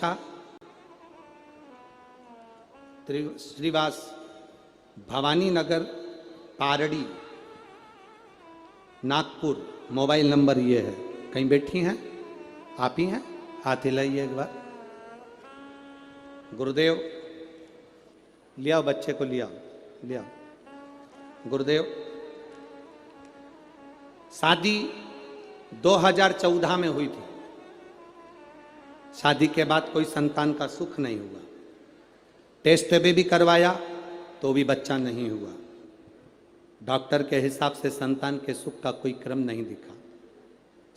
आशा Shrivas, Bhavani Nagar, Pardi, Nagpur. Mobile number ये है। कहीं बैठी हैं? आप ही हैं? हाथ हिलाइए एक बार। गुरुदेव, लिया बच्चे को, लिया लिया। गुरुदेव, शादी 2014 में हुई थी। शादी के बाद कोई संतान का सुख नहीं हुआ। टेस्ट भी करवाया तो भी बच्चा नहीं हुआ। डॉक्टर के हिसाब से संतान के सुख का कोई क्रम नहीं दिखा।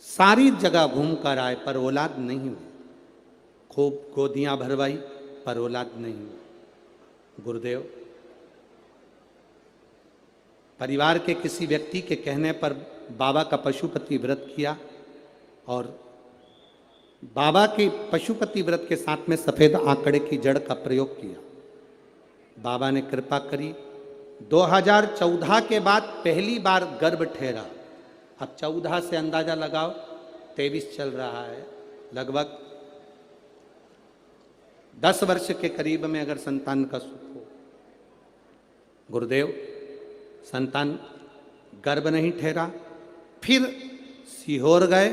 सारी जगह घूम कर आए पर औलाद नहीं हुई। खूब गोदियां भरवाई पर औलाद नहीं हुई। गुरुदेव, परिवार के किसी व्यक्ति के कहने पर बाबा का पशुपति व्रत किया और बाबा के पशुपति व्रत के साथ में सफेद आंकड़े की जड़ का प्रयोग किया। बाबा ने कृपा करी। 2014 के बाद पहली बार गर्भ ठहरा। अब 14 से अंदाजा लगाओ, 23 चल रहा है। लगभग 10 वर्ष के करीब में अगर संतान का सुख हो। गुरुदेव, संतान गर्भ नहीं ठहरा। फिर सीहोर गए,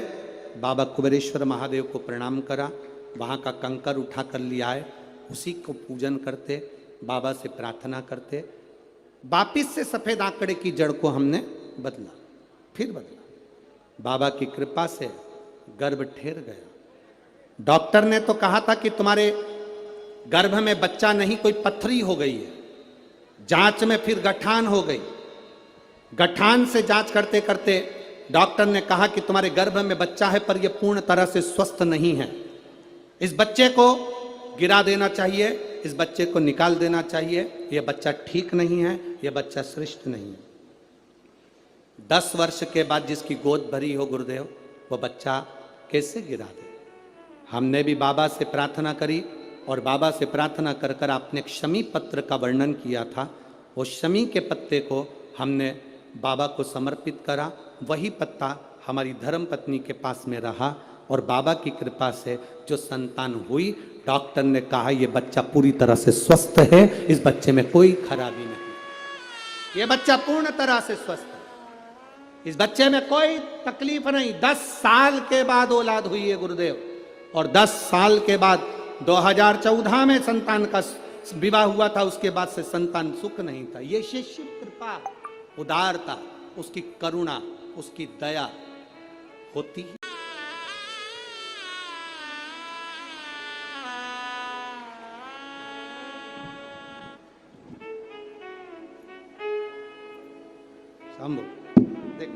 बाबा कुबेरेश्वर महादेव को प्रणाम करा। वहाँ का कंकर उठा कर लिया आए, उसी को पूजन करते, बाबा से प्रार्थना करते। वापिस से सफेद आंकड़े की जड़ को हमने बदला, फिर बदला। बाबा की कृपा से गर्भ ठहर गया। डॉक्टर ने तो कहा था कि तुम्हारे गर्भ में बच्चा नहीं, कोई पत्थरी हो गई है। जांच में फिर गठान हो गई। गठान से जांच करते करते डॉक्टर ने कहा कि तुम्हारे गर्भ में बच्चा है पर यह पूर्ण तरह से स्वस्थ नहीं है। इस बच्चे को गिरा देना चाहिए, इस बच्चे को निकाल देना चाहिए। यह बच्चा ठीक नहीं है, यह बच्चा श्रेष्ठ नहीं है। 10 वर्ष के बाद जिसकी गोद भरी हो गुरुदेव, वो बच्चा कैसे गिरा दे? हमने भी बाबा से प्रार्थना करी और बाबा से प्रार्थना कर कर आपने शमी पत्र का वर्णन किया था। वो शमी के पत्ते को हमने बाबा को समर्पित करा। वही पत्ता हमारी धर्म पत्नी के पास में रहा और बाबा की कृपा से जो संतान हुई, डॉक्टर ने कहा यह बच्चा पूरी तरह से स्वस्थ है, इस बच्चे में कोई खराबी नहीं, यह बच्चा पूर्ण तरह से स्वस्थ है, इस बच्चे में कोई तकलीफ नहीं। 10 साल के बाद औलाद हुई है गुरुदेव, और 10 साल के बाद 2014 में संतान का विवाह हुआ था। उसके बाद से संतान सुख नहीं था। ये शिष्य कृपा, उदारता, उसकी करुणा, उसकी दया होती है। देख